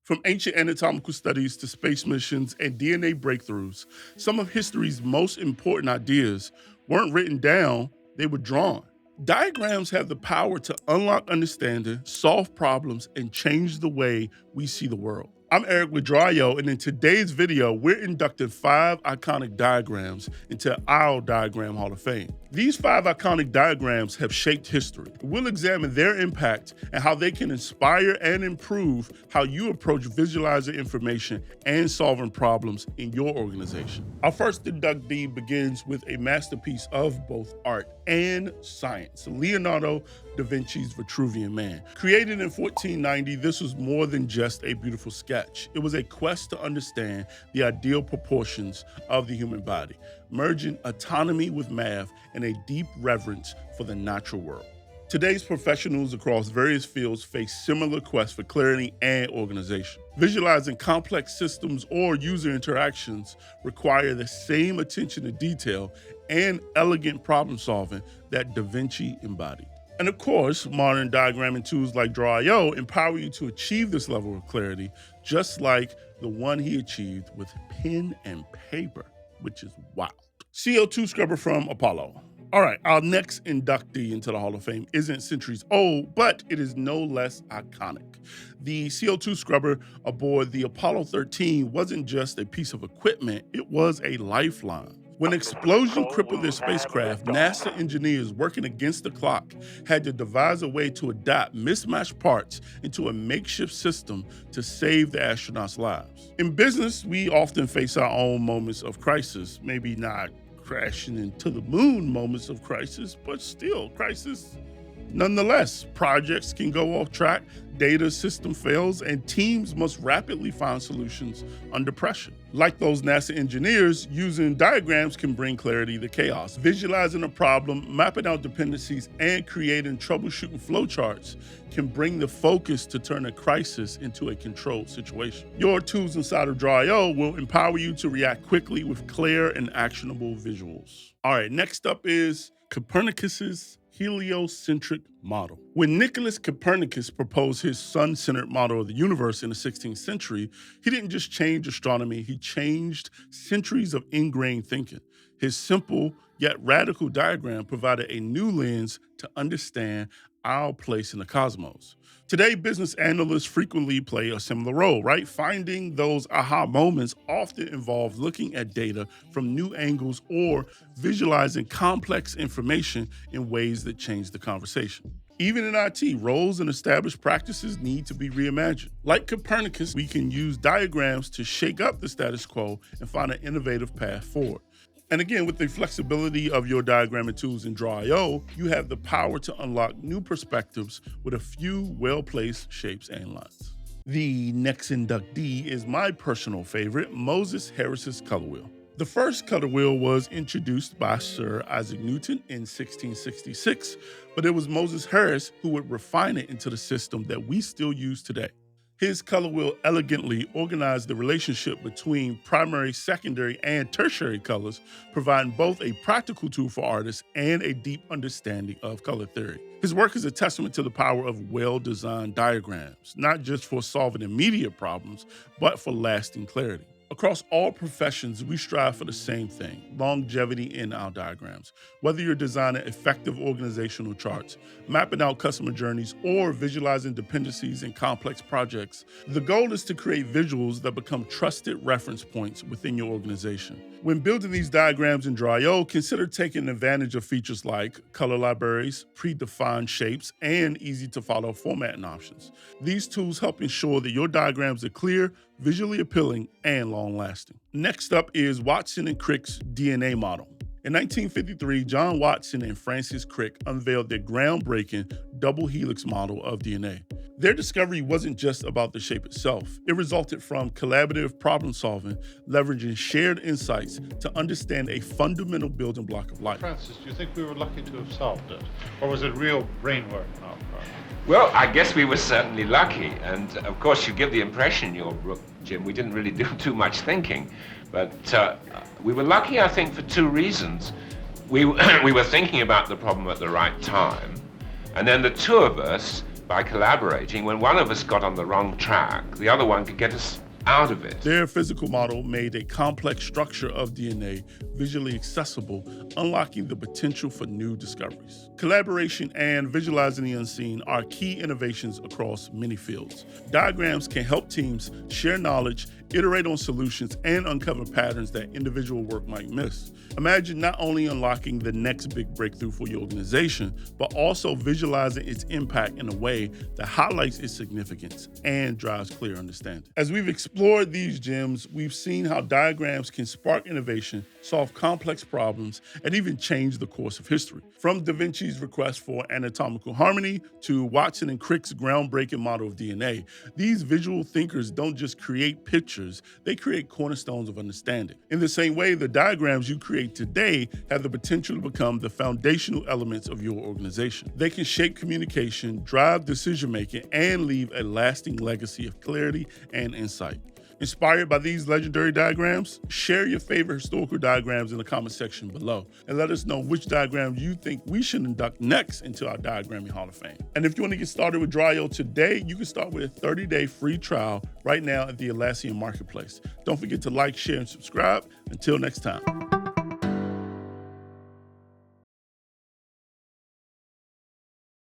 From ancient anatomical studies to space missions and DNA breakthroughs, some of history's most important ideas weren't written down, they were drawn. Diagrams have the power to unlock understanding, solve problems, and change the way we see the world. I'm Eric with Drawio, and in today's video, we're inducting 5 iconic diagrams into our Diagram Hall of Fame. These 5 iconic diagrams have shaped history. We'll examine their impact and how they can inspire and improve how you approach visualizing information and solving problems in your organization. Our first inductee begins with a masterpiece of both art and science, Leonardo Da Vinci's Vitruvian Man. Created in 1490, this was more than just a beautiful sketch. It was a quest to understand the ideal proportions of the human body, merging autonomy with math and a deep reverence for the natural world. Today's professionals across various fields face similar quests for clarity and organization. Visualizing complex systems or user interactions require the same attention to detail and elegant problem solving that Da Vinci embodied. And of course, modern diagramming tools like drawio empower you to achieve this level of clarity, just like the one he achieved with pen and paper, which is wild. CO2 scrubber from Apollo. All right, our next inductee into the Hall of Fame isn't centuries old, but it is no less iconic. The CO2 scrubber aboard the Apollo 13 wasn't just a piece of equipment, it was a lifeline. When an explosion crippled their spacecraft, NASA engineers working against the clock had to devise a way to adapt mismatched parts into a makeshift system to save the astronauts' lives. In business, we often face our own moments of crisis, maybe not crashing into the moon moments of crisis, but still crisis. Nonetheless, projects can go off track, data system fails, and teams must rapidly find solutions under pressure. Like those NASA engineers, using diagrams can bring clarity to chaos. Visualizing a problem, mapping out dependencies, and creating troubleshooting flowcharts can bring the focus to turn a crisis into a controlled situation. Your tools inside of drawio will empower you to react quickly with clear and actionable visuals. All right, next up is Copernicus's heliocentric model. When Nicholas Copernicus proposed his sun-centered model of the universe in the 16th century, he didn't just change astronomy, he changed centuries of ingrained thinking. His simple yet radical diagram provided a new lens to understand our place in the cosmos. Today, business analysts frequently play a similar role, right? Finding those aha moments often involve looking at data from new angles or visualizing complex information in ways that change the conversation. Even in IT, roles and established practices need to be reimagined. Like Copernicus, we can use diagrams to shake up the status quo and find an innovative path forward. And again, with the flexibility of your diagramming tools in drawio, you have the power to unlock new perspectives with a few well-placed shapes and lines. The next inductee is my personal favorite, Moses Harris's color wheel. The first color wheel was introduced by Sir Isaac Newton in 1666, but it was Moses Harris who would refine it into the system that we still use today. His color wheel elegantly organized the relationship between primary, secondary, and tertiary colors, providing both a practical tool for artists and a deep understanding of color theory. His work is a testament to the power of well-designed diagrams, not just for solving immediate problems, but for lasting clarity. Across all professions, we strive for the same thing, longevity in our diagrams. Whether you're designing effective organizational charts, mapping out customer journeys, or visualizing dependencies in complex projects, the goal is to create visuals that become trusted reference points within your organization. When building these diagrams in drawio, consider taking advantage of features like color libraries, predefined shapes, and easy-to-follow formatting options. These tools help ensure that your diagrams are clear, visually appealing, and long-lasting. Next up is Watson and Crick's DNA model. In 1953, John Watson and Francis Crick unveiled their groundbreaking double helix model of DNA. Their discovery wasn't just about the shape itself. It resulted from collaborative problem solving, leveraging shared insights to understand a fundamental building block of life. Francis, do you think we were lucky to have solved it? Or was it real brain work on our part? Well, I guess we were certainly lucky. And of course, you give the impression in your book, Jim, we didn't really do too much thinking. But we were lucky, I think, for 2 reasons. We were thinking about the problem at the right time. And then the 2 of us by collaborating, when one of us got on the wrong track, the other one could get us out of it. Their physical model made a complex structure of DNA visually accessible, unlocking the potential for new discoveries. Collaboration and visualizing the unseen are key innovations across many fields. Diagrams can help teams share knowledge, iterate on solutions, and uncover patterns that individual work might miss. Imagine not only unlocking the next big breakthrough for your organization, but also visualizing its impact in a way that highlights its significance and drives clear understanding. As we've explored these gems, we've seen how diagrams can spark innovation, solve complex problems, and even change the course of history. From Da Vinci's request for anatomical harmony to Watson and Crick's groundbreaking model of DNA, these visual thinkers don't just create pictures, they create cornerstones of understanding. In the same way, the diagrams you create today have the potential to become the foundational elements of your organization. They can shape communication, drive decision-making, and leave a lasting legacy of clarity and insight. Inspired by these legendary diagrams? Share your favorite historical diagrams in the comment section below and let us know which diagrams you think we should induct next into our Diagramming Hall of Fame. And if you want to get started with Drawio today, you can start with a 30-day free trial right now at the Atlassian Marketplace. Don't forget to like, share, and subscribe. Until next time.